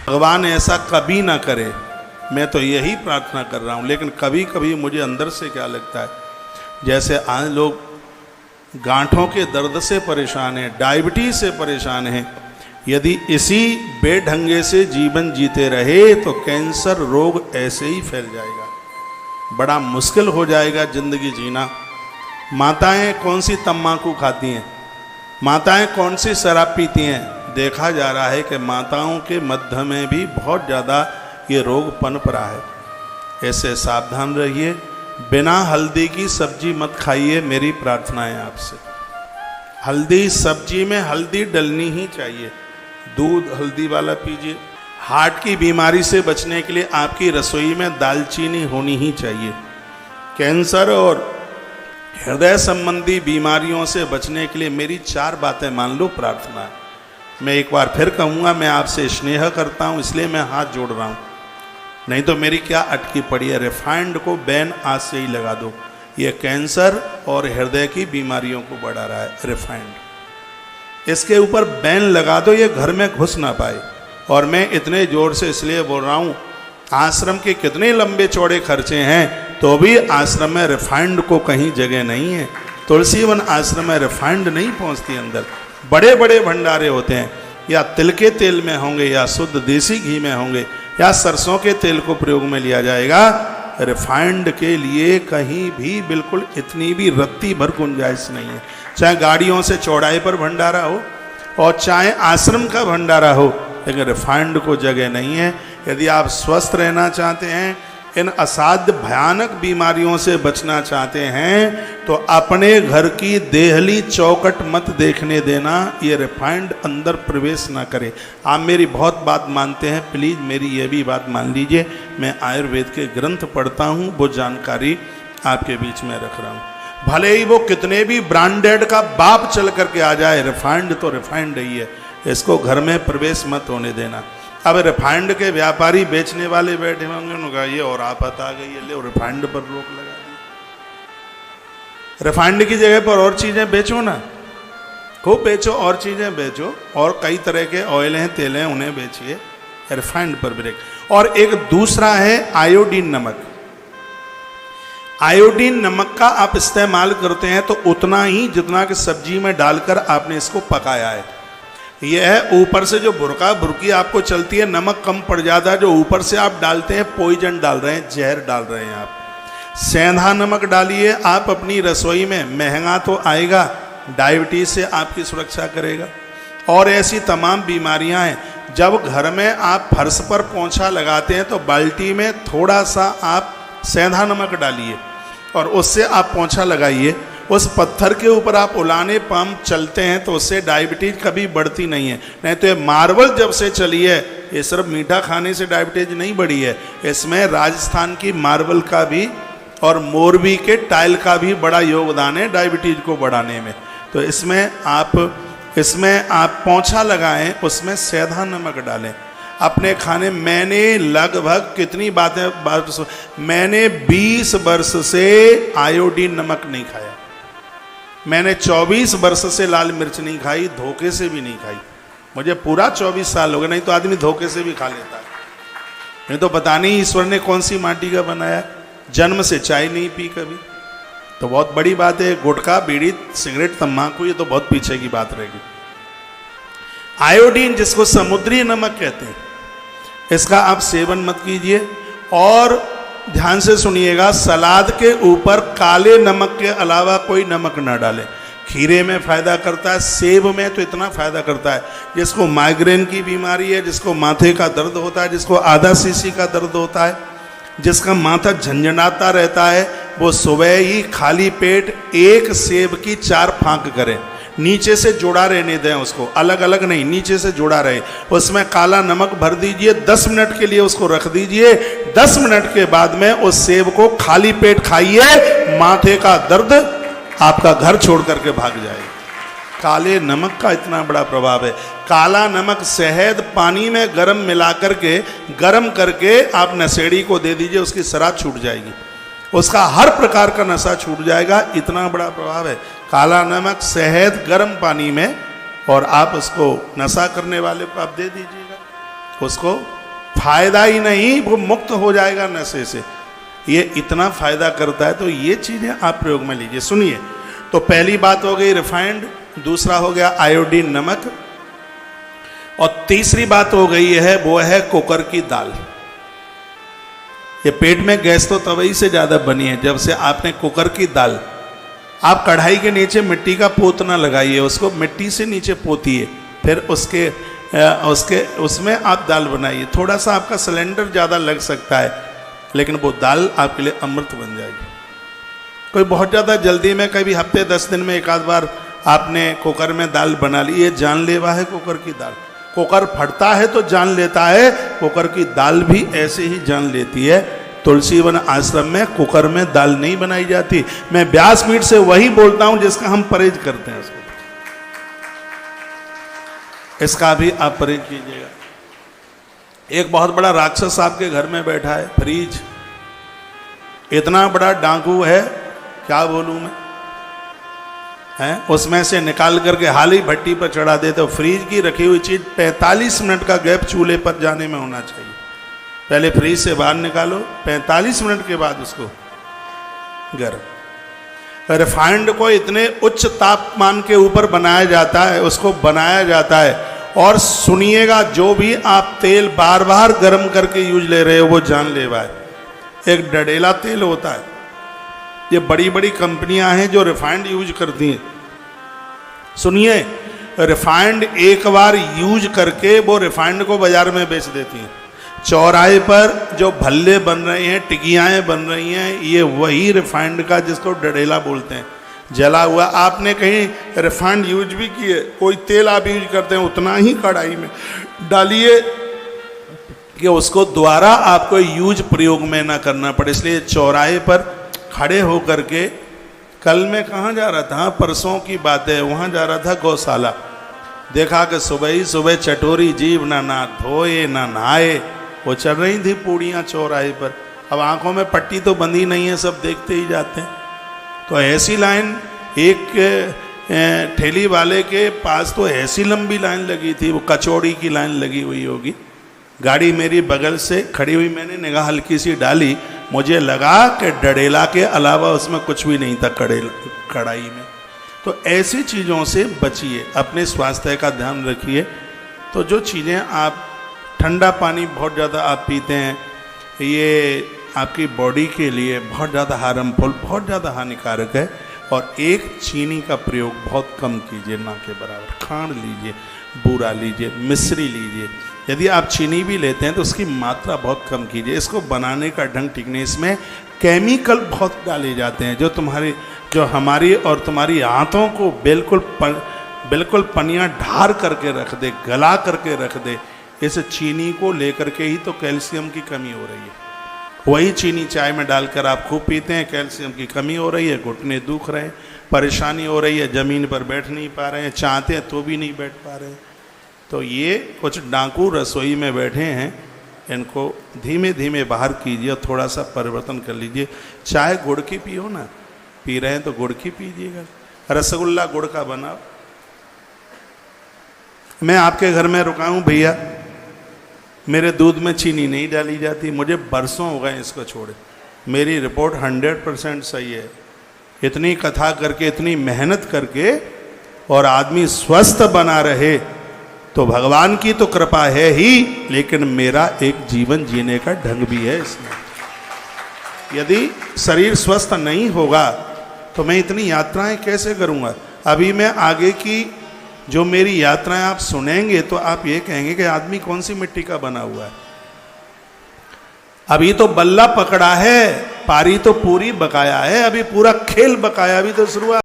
भगवान ऐसा कभी ना करे, मैं तो यही प्रार्थना कर रहा हूँ। लेकिन कभी कभी मुझे अंदर से क्या लगता है, जैसे आज लोग गांठों के दर्द से परेशान हैं, डायबिटीज से परेशान हैं, यदि इसी बेढंगे से जीवन जीते रहे तो कैंसर रोग ऐसे ही फैल जाएगा, बड़ा मुश्किल हो जाएगा जिंदगी जीना। माताएं कौन सी तम्बाकू खाती हैं, माताएं कौन सी शराब पीती हैं, देखा जा रहा है कि माताओं के मध्य में भी बहुत ज़्यादा ये रोग पनप रहा है। ऐसे सावधान रहिए, बिना हल्दी की सब्जी मत खाइए, मेरी प्रार्थना है आपसे। हल्दी सब्जी में हल्दी डलनी ही चाहिए, दूध हल्दी वाला पीजिए। हार्ट की बीमारी से बचने के लिए आपकी रसोई में दालचीनी होनी ही चाहिए। कैंसर और हृदय संबंधी बीमारियों से बचने के लिए मेरी 4 बातें मान लो, प्रार्थना है। मैं एक बार फिर कहूँगा, मैं आपसे स्नेह करता हूँ इसलिए मैं हाथ जोड़ रहा हूँ, नहीं तो मेरी क्या अटकी पड़ी है। रिफाइंड को बैन आज से ही लगा दो, ये कैंसर और हृदय की बीमारियों को बढ़ा रहा है। रिफाइंड इसके ऊपर बैन लगा दो, ये घर में घुस ना पाए। और मैं इतने जोर से इसलिए बोल रहा हूँ, आश्रम के कितने लंबे चौड़े खर्चे हैं तो भी आश्रम में रिफाइंड को कहीं जगह नहीं है। तुलसी वन आश्रम में रिफाइंड नहीं पहुँचती अंदर। बड़े बड़े भंडारे होते हैं, या तिल के तेल में होंगे, या शुद्ध देसी घी में होंगे, या सरसों के तेल को प्रयोग में लिया जाएगा। रिफाइंड के लिए कहीं भी बिल्कुल इतनी भी रत्ती भर गुंजाइश नहीं है। चाहे गाड़ियों से चौड़ाई पर भंडारा हो और चाहे आश्रम का भंडारा हो, लेकिन रिफाइंड को जगह नहीं है। यदि आप स्वस्थ रहना चाहते हैं, इन असाध्य भयानक बीमारियों से बचना चाहते हैं, तो अपने घर की देहली चौखट मत देखने देना, ये रिफाइंड अंदर प्रवेश ना करे। आप मेरी बहुत बात मानते हैं, प्लीज़ मेरी ये भी बात मान लीजिए। मैं आयुर्वेद के ग्रंथ पढ़ता हूँ, वो जानकारी आपके बीच में रख रहा हूँ। भले ही वो कितने भी ब्रांडेड का बाप चल करके आ जाए, रिफाइंड तो रिफाइंड ही है, इसको घर में प्रवेश मत होने देना। अब रिफाइंड के व्यापारी बेचने वाले बैठे होंगे, उनका ये और आफत आ गई है, ले रिफाइंड पर रोक लगा दी। रिफाइंड की जगह पर और चीज़ें बेचो ना, खूब बेचो, और चीज़ें बेचो, और कई तरह के ऑयल हैं, तेल हैं, उन्हें बेचिए, रिफाइंड पर ब्रेक। और एक दूसरा है आयोडीन नमक। आयोडीन नमक का आप इस्तेमाल करते हैं तो उतना ही जितना कि सब्जी में डालकर आपने इसको पकाया है। यह है ऊपर से जो बुरकी आपको चलती है, नमक कम पड़ जाता है, जो ऊपर से आप डालते हैं पॉइजन डाल रहे हैं, जहर डाल रहे हैं आप। सेंधा नमक डालिए आप अपनी रसोई में, महंगा तो आएगा, डायबिटीज से आपकी सुरक्षा करेगा। और ऐसी तमाम बीमारियां हैं, जब घर में आप फर्श पर पोंछा लगाते हैं तो बाल्टी में थोड़ा सा आप सेंधा नमक डालिए और उससे आप पोंछा लगाइए। उस पत्थर के ऊपर आप उलाने पंप चलते हैं तो उससे डायबिटीज कभी बढ़ती नहीं है। नहीं तो ये मार्बल जब से चली है, ये सिर्फ मीठा खाने से डायबिटीज नहीं बढ़ी है, इसमें राजस्थान की मार्बल का भी और मोरबी के टाइल का भी बड़ा योगदान है डायबिटीज को बढ़ाने में। तो इसमें आप पोंछा लगाएं, उसमें सेंधा नमक डालें अपने खाने। मैंने लगभग कितनी मैंने 20 वर्ष से आयोडीन नमक नहीं खाया। मैंने 24 वर्ष से लाल मिर्च नहीं खाई, धोखे से भी नहीं खाई। मुझे पूरा 24 साल हो गए, नहीं तो आदमी धोखे से भी खा लेता है। नहीं तो पता नहीं ईश्वर ने कौन सी माटी का बनाया। जन्म से चाय नहीं पी कभी, तो बहुत बड़ी बात है। गुटखा, बीड़ी, सिगरेट, तम्बाकू, ये तो बहुत पीछे की बात रहेगी। आयोडीन, जिसको समुद्री नमक कहते हैं, इसका आप सेवन मत कीजिए। और ध्यान से सुनिएगा, सलाद के ऊपर काले नमक के अलावा कोई नमक ना डालें। खीरे में फ़ायदा करता है, सेब में तो इतना फ़ायदा करता है, जिसको माइग्रेन की बीमारी है, जिसको माथे का दर्द होता है, जिसको आधा सीसी का दर्द होता है, जिसका माथा झंझनाता रहता है, वो सुबह ही खाली पेट एक सेब की 4 फांक करें। नीचे से जोड़ा रहने दें उसको, अलग अलग नहीं, नीचे से जोड़ा रहे। उसमें काला नमक भर दीजिए, 10 मिनट के लिए उसको रख दीजिए। 10 मिनट के बाद में उस सेब को खाली पेट खाइए, माथे का दर्द आपका घर छोड़ करके भाग जाएगा। काले नमक का इतना बड़ा प्रभाव है। काला नमक शहद पानी में गरम मिला करके, गरम करके आप नशेड़ी को दे दीजिए, उसकी शराब छूट जाएगी, उसका हर प्रकार का नशा छूट जाएगा। इतना बड़ा प्रभाव है काला नमक, शहद गर्म पानी में, और आप उसको नशा करने वाले को आप दे दीजिएगा। उसको फायदा ही नहीं, वो मुक्त हो जाएगा नशे से। ये इतना फायदा करता है। तो ये चीजें आप प्रयोग में लीजिए। सुनिए, तो पहली बात हो गई रिफाइंड, दूसरा हो गया आयोडीन नमक, और तीसरी बात हो गई है वो है कुकर की दाल। ये पेट में गैस तो तभी से ज्यादा बनी है जब से आपने कुकर की दाल, आप कढ़ाई के नीचे मिट्टी का पोत ना लगाइए, उसको मिट्टी से नीचे पोतिए, फिर उसमें आप दाल बनाइए। थोड़ा सा आपका सिलेंडर ज़्यादा लग सकता है, लेकिन वो दाल आपके लिए अमृत बन जाएगी। कोई बहुत ज़्यादा जल्दी में, कभी हफ्ते 10 दिन में एक आध बार आपने कुकर में दाल बना ली, ये जानलेवा है कुकर की दाल। कुकर फटता है तो जान लेता है, कुकर की दाल भी ऐसे ही जान लेती है। तुलसीवन आश्रम में कुकर में दाल नहीं बनाई जाती। मैं व्यासपीठ से वही बोलता हूं जिसका हम परहेज करते हैं, इसका भी आप परहेज कीजिएगा। एक बहुत बड़ा राक्षस आपके घर में बैठा है, फ्रीज। इतना बड़ा डाकू है, क्या बोलूं मैं, है? उसमें से निकाल करके हाल ही भट्टी पर चढ़ा देते हो। फ्रीज की रखी हुई चीज 45 मिनट का गैप चूल्हे पर जाने में होना चाहिए। पहले फ्रीज से बाहर निकालो, 45 मिनट के बाद उसको गर्म। रिफाइंड को इतने उच्च तापमान के ऊपर बनाया जाता है, उसको बनाया जाता है। और सुनिएगा, जो भी आप तेल बार बार गर्म करके यूज ले रहे हो वो जानलेवा है। एक डडेला तेल होता है, ये बड़ी बड़ी कंपनियां हैं जो रिफाइंड यूज करती हैं। सुनिए, रिफाइंड एक बार यूज करके वो रिफाइंड को बाजार में बेच देती हैं। चौराहे पर जो भल्ले बन रहे हैं, टिकियाएँ बन रही हैं, ये वही रिफाइंड का जिसको डडेला बोलते हैं, जला हुआ। आपने कहीं रिफाइंड यूज भी किए, कोई तेल आप यूज करते हैं उतना ही कढ़ाई में डालिए कि उसको दोबारा आपको यूज प्रयोग में ना करना पड़े। इसलिए चौराहे पर खड़े होकर के, कल मैं कहाँ जा रहा था, परसों की बात है, वहाँ जा रहा था गौशाला, देखा कि सुबह ही सुबह चटोरी जीव ना धोए ना नहाए, वो चल रही थी पूड़ियाँ चौराहे पर। अब आंखों में पट्टी तो बंधी नहीं है, सब देखते ही जाते हैं। तो ऐसी लाइन, एक ठेली वाले के पास तो ऐसी लंबी लाइन लगी थी, वो कचौड़ी की लाइन लगी हुई होगी। गाड़ी मेरी बगल से खड़ी हुई, मैंने निगाह हल्की सी डाली, मुझे लगा कि डडेला के अलावा उसमें कुछ भी नहीं था कढ़ाई में। तो ऐसी चीज़ों से बचिए, अपने स्वास्थ्य का ध्यान रखिए। तो जो चीज़ें आप, ठंडा पानी बहुत ज़्यादा आप पीते हैं, ये आपकी बॉडी के लिए बहुत ज़्यादा हार्मफुल, बहुत ज़्यादा हानिकारक है। और एक चीनी का प्रयोग बहुत कम कीजिए, ना के बराबर। खांड लीजिए, बूरा लीजिए, मिश्री लीजिए। यदि आप चीनी भी लेते हैं तो उसकी मात्रा बहुत कम कीजिए। इसको बनाने का ढंग ठीक नहीं, इसमें केमिकल बहुत डाले जाते हैं जो हमारी और तुम्हारी आंतों को बिल्कुल पनियाँ ढार करके रख दे, गला करके रख दे। इस चीनी को लेकर के ही तो कैल्शियम की कमी हो रही है। वही चीनी चाय में डालकर आप खूब पीते हैं, कैल्शियम की कमी हो रही है, घुटने दुख रहे हैं, परेशानी हो रही है, ज़मीन पर बैठ नहीं पा रहे हैं, चाहते हैं तो भी नहीं बैठ पा रहे हैं। तो ये कुछ डाकू रसोई में बैठे हैं, इनको धीमे धीमे बाहर कीजिए और थोड़ा सा परिवर्तन कर लीजिए। चाय गुड़ की पियो ना, पी रहे हैं तो गुड़ की पीजिएगा। रसगुल्ला गुड़ का बनाओ। मैं आपके घर में रुका हूँ भैया, मेरे दूध में चीनी नहीं डाली जाती, मुझे बरसों हो गए इसको छोड़े। मेरी रिपोर्ट 100% सही है। इतनी कथा करके, इतनी मेहनत करके और आदमी स्वस्थ बना रहे तो भगवान की तो कृपा है ही, लेकिन मेरा एक जीवन जीने का ढंग भी है इसमें। यदि शरीर स्वस्थ नहीं होगा तो मैं इतनी यात्राएं कैसे करूँगा। अभी मैं आगे की जो मेरी यात्राएं आप सुनेंगे तो आप ये कहेंगे कि आदमी कौन सी मिट्टी का बना हुआ है। अभी तो बल्ला पकड़ा है, पारी तो पूरी बकाया है, अभी पूरा खेल बकाया, अभी तो शुरुआत।